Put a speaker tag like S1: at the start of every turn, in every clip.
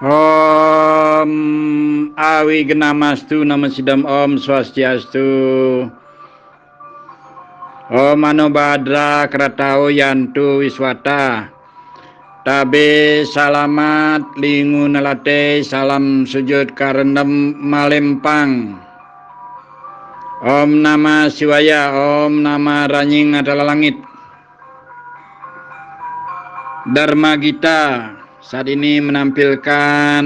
S1: Om Awi Genamastu Nama Sidam Om Swastiastu. Om Mano Badra Kratau Yantu Wiswata. Tabe salamat lingu nalate salam sujud karendam malempang. Om Nama Siwaya, Om Nama Ranying adalah langit. Dharma Gita saat ini menampilkan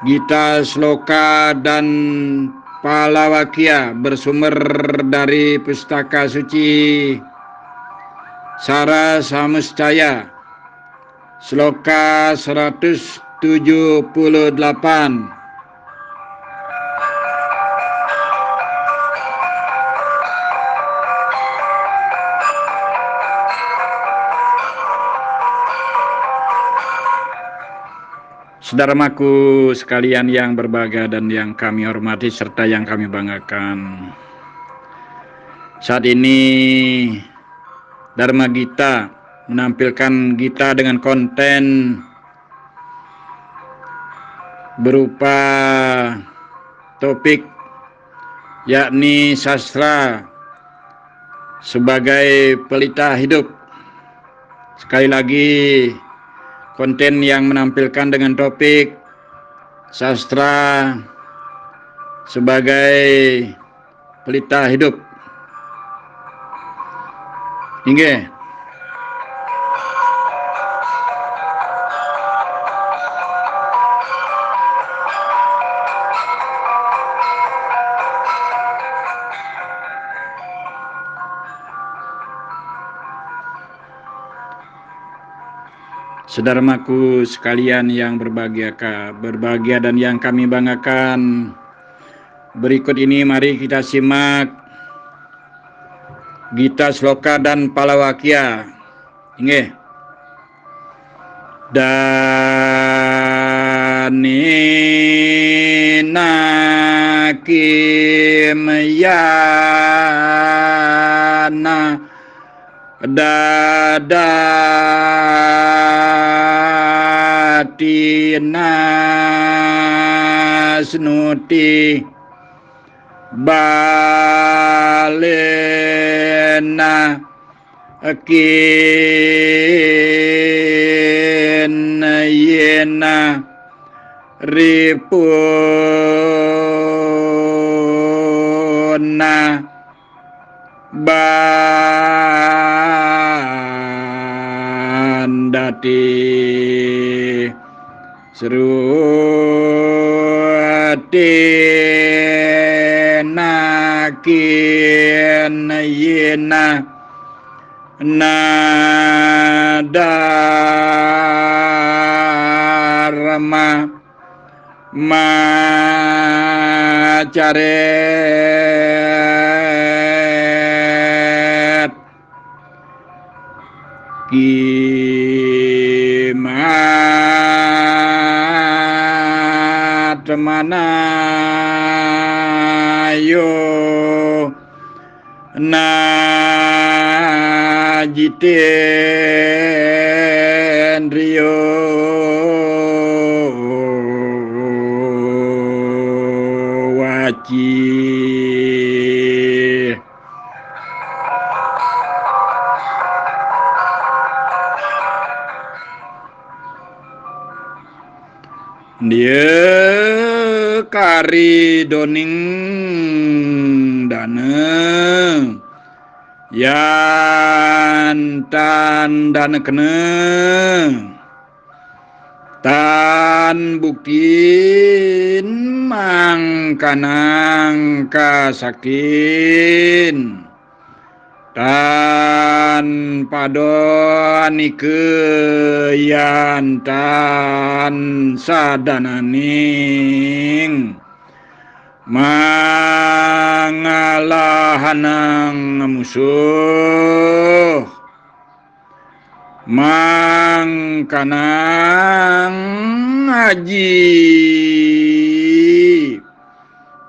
S1: Gita Sloka dan Palawakya bersumber dari Pustaka Suci Sara Samustaya, Sloka 178. Saudaraku sekalian yang berbahagia dan yang kami hormati serta yang kami banggakan. Saat ini Dharma Gita menampilkan Gita dengan konten berupa topik yakni sastra sebagai pelita hidup. Sekali lagi konten yang menampilkan dengan topik sastra sebagai pelita hidup. Inge. Saudaraku sekalian yang berbahagia dan yang kami banggakan, berikut ini mari kita simak Gita Sloka dan Palawakya. Inge. Danina Kimyana Dadatina Snuti Balena Akin Yena Ripuna Bandati Sruatin Yena Nadarma Macaret Kimat Manayo Najiten Rio Waci dia kari doning dana yan tan dana kena tan bukin mangkanang kasakin tan padonike yan tan sadananing mangalahanang musuh mangkanang aji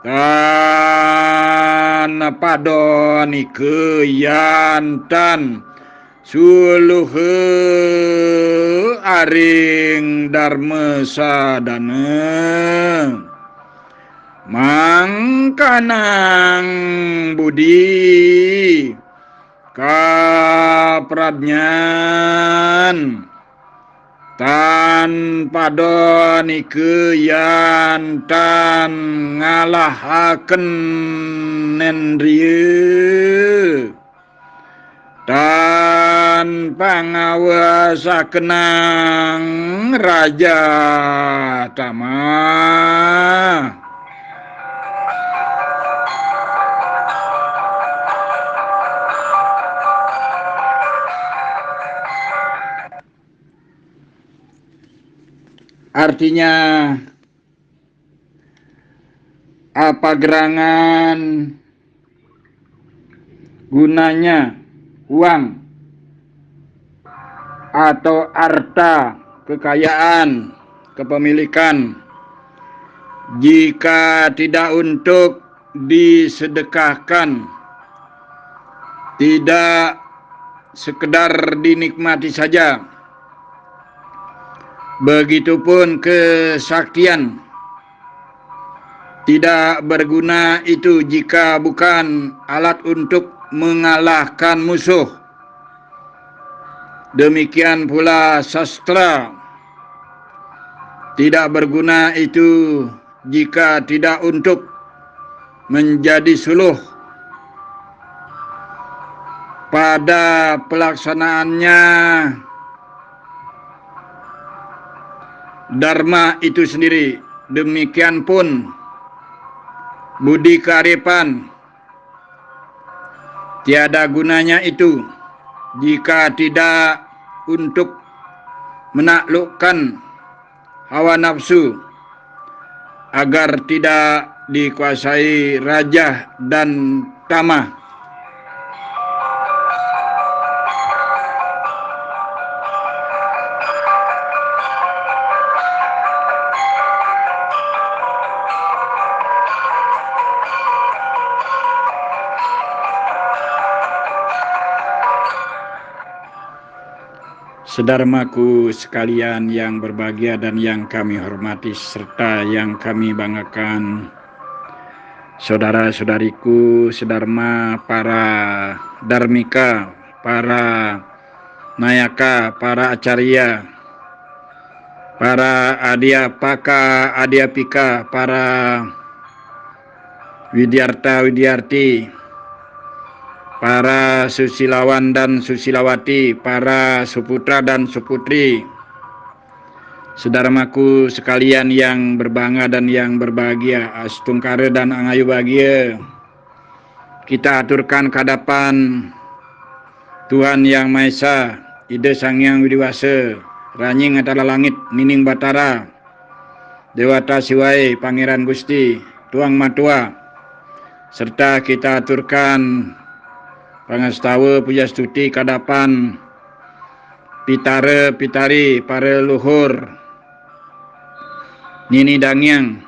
S1: tan padonike yan tan suluhe aring dharma sadana mangkanang budi kapradnyan tan padon ikeyan tan ngalahaken nendrieu tan pangawasakenang raja tama. Artinya apa gerangan gunanya uang atau harta, kekayaan, kepemilikan jika tidak untuk disedekahkan, tidak sekedar dinikmati saja. Begitupun kesaktian tidak berguna itu jika bukan alat untuk mengalahkan musuh. Demikian pula sastra tidak berguna itu jika tidak untuk menjadi suluh pada pelaksanaannya dharma itu sendiri. Demikian pun budi kearifan tiada gunanya itu jika tidak untuk menaklukkan hawa nafsu agar tidak dikuasai raja dan tamah. Saudaraku sekalian yang berbahagia dan yang kami hormati serta yang kami banggakan, saudara-saudariku sedharma, para dharmika, para nayaka, para acarya, para adhyapaka, adhyapika, para widyarta-widyarti, para susilawan dan susilawati, para suputra dan suputri, saudaraku sekalian yang berbangga dan yang berbahagia, astungkara dan angayu bahagia, kita aturkan kehadapan Tuhan Yang Maha Esa, Ida Sang Hyang Widiwasa, Ranying Atala Langit, Nining Batara, Dewata Siwai, Pangeran Gusti, Tuang Matua, serta kita aturkan pangastawa puja stuti kadapan pitara pitari para luhur nini dangyang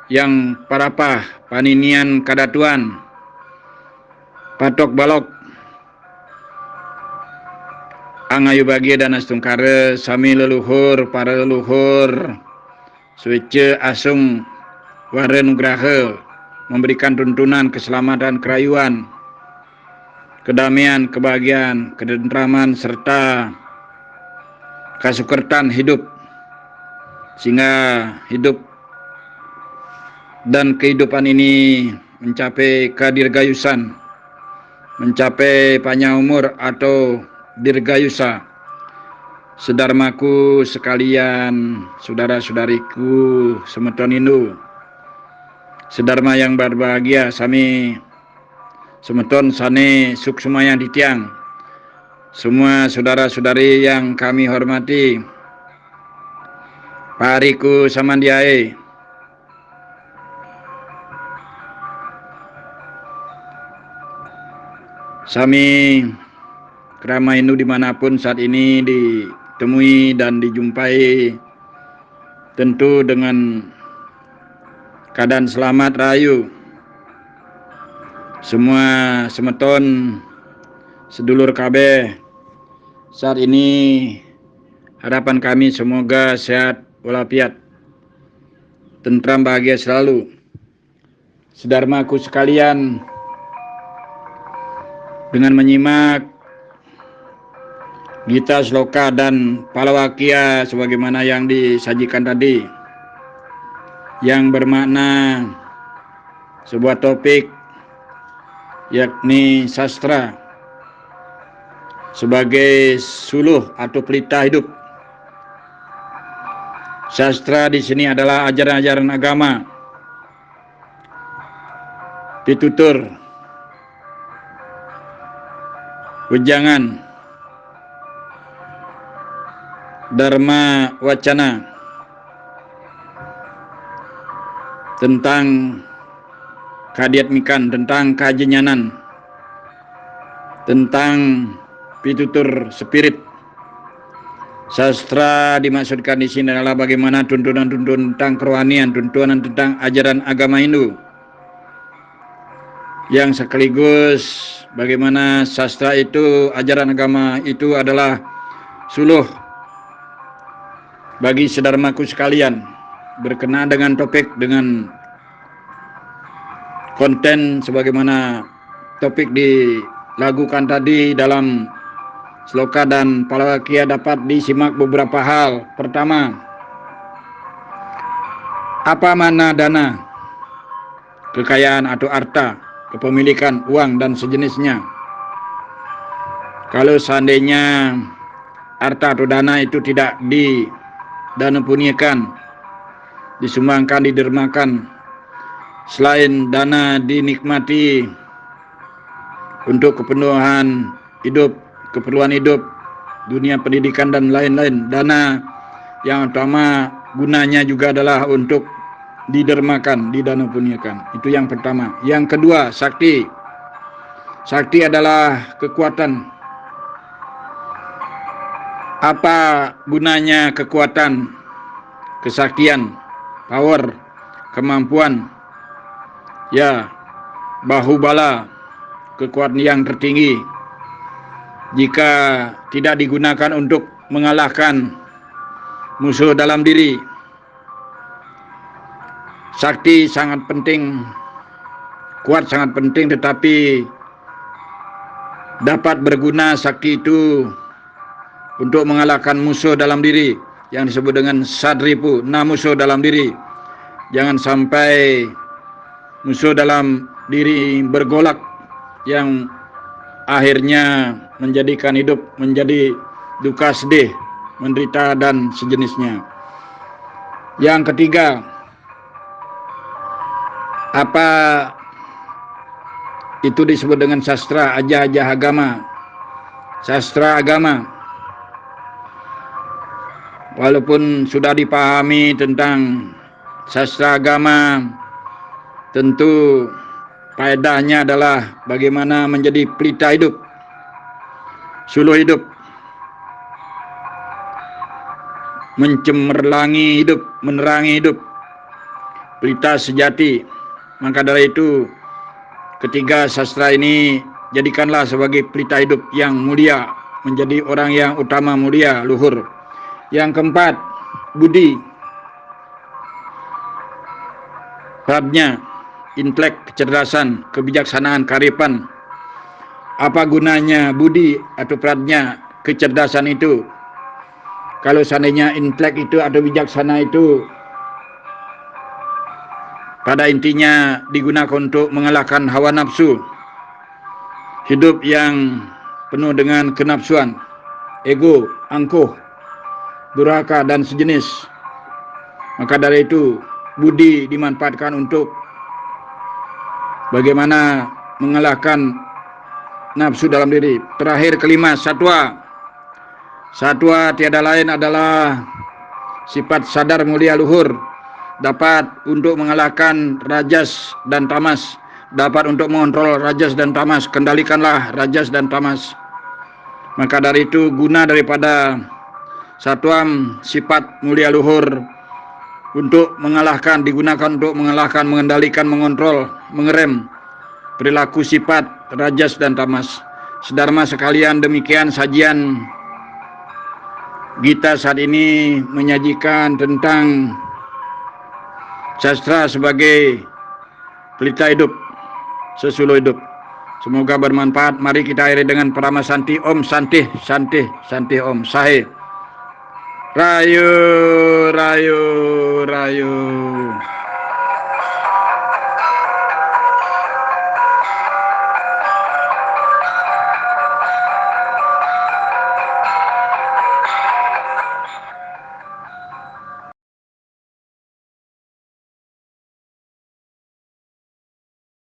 S1: yang parapah paninian kadatuan patok balok angayu bahagia dan astungkara sami leluhur para leluhur suwece asung wara nugraha memberikan tuntunan keselamatan kerayuan, kedamaian, kebahagiaan, ketentraman, serta kasukertan hidup, sehingga hidup dan kehidupan ini mencapai kadirgayusan, mencapai panjang umur atau dirgayusa. Saudaraku sekalian, saudara-saudariku semeton Hindu, sedharma yang berbahagia, sami semeton sane suksumaya ditiang, semua saudara-saudari yang kami hormati, pariku samandiae, sami kerama Hindu dimanapun saat ini ditemui dan dijumpai, tentu dengan keadaan selamat rahayu. Semua semeton sedulur kabeh Saat ini harapan kami semoga sehat walafiat, tentram bahagia selalu. Saudaraku sekalian, dengan menyimak Gita, Sloka, dan Palawakia sebagaimana yang disajikan tadi, yang bermakna sebuah topik yakni sastra sebagai suluh atau pelita hidup. Sastra di sini adalah ajaran-ajaran agama, pitutur, wejangan, dharma wacana tentang keadiatmikan, tentang kajenyanan, tentang pitutur spirit. Sastra dimaksudkan di sini adalah bagaimana tuntunan-tuntunan tentang kerohanian, tuntunan tentang ajaran agama Hindu, yang sekaligus bagaimana sastra itu, ajaran agama itu adalah suluh bagi saudaraku sekalian, berkenaan dengan topik, dengan konten sebagaimana topik dilakukan tadi dalam Sloka dan Palawakia dapat disimak beberapa hal. Pertama, apa makna dana, kekayaan atau harta, kepemilikan, uang dan sejenisnya? Kalau seandainya harta atau dana itu tidak didanapuniakan, disumbangkan, didermakan, selain dana dinikmati untuk kepenuhan hidup, keperluan hidup, dunia pendidikan dan lain-lain, dana yang utama gunanya juga adalah untuk didermakan, didanapuniakan. Itu yang pertama. Yang kedua, sakti. Sakti adalah kekuatan. Apa gunanya kekuatan, kesaktian, power, kemampuan? Ya, bahubala, kekuatan yang tertinggi, jika tidak digunakan untuk mengalahkan musuh dalam diri. Sakti sangat penting, kuat sangat penting, tetapi dapat berguna sakti itu untuk mengalahkan musuh dalam diri, yang disebut dengan sadripu, 6 musuh dalam diri. Jangan sampai musuh dalam diri bergolak yang akhirnya menjadikan hidup menjadi duka, sedih, menderita dan sejenisnya. Yang ketiga, apa itu disebut dengan sastra, aja-aja agama, sastra agama. Walaupun sudah dipahami tentang sastra agama, tentu faedahnya adalah bagaimana menjadi pelita hidup, suluh hidup, mencemerlangi hidup, menerangi hidup, pelita sejati. Maka dari itu, ketiga sastra ini jadikanlah sebagai pelita hidup yang mulia, menjadi orang yang utama, mulia, luhur. Yang keempat, budi, prajna, intelek, kecerdasan, kebijaksanaan, kearifan. Apa gunanya budi atau prajna, kecerdasan itu? Kalau seandainya intelek itu atau bijaksana itu pada intinya digunakan untuk mengalahkan hawa nafsu, hidup yang penuh dengan kenafsuan, ego, angkuh, durhaka dan sejenis. Maka dari itu budi dimanfaatkan untuk bagaimana mengalahkan nafsu dalam diri. Terakhir, kelima, satwa. Satwa tiada lain adalah sifat sadar mulia luhur, dapat untuk mengalahkan rajas dan tamas, dapat untuk mengontrol rajas dan tamas. Kendalikanlah rajas dan tamas. Maka dari itu guna daripada satwa, sifat mulia luhur, untuk mengalahkan, digunakan untuk mengalahkan, mengendalikan, mengontrol, mengerem perilaku sifat rajas dan tamas. Sedharma sekalian, demikian sajian Gita saat ini menyajikan tentang sastra sebagai pelita hidup, sesulur hidup. Semoga bermanfaat. Mari kita akhiri dengan Parama Santi. Om Santi, Santi, Santi Om. Sahe. Rayu, rayu, rayu.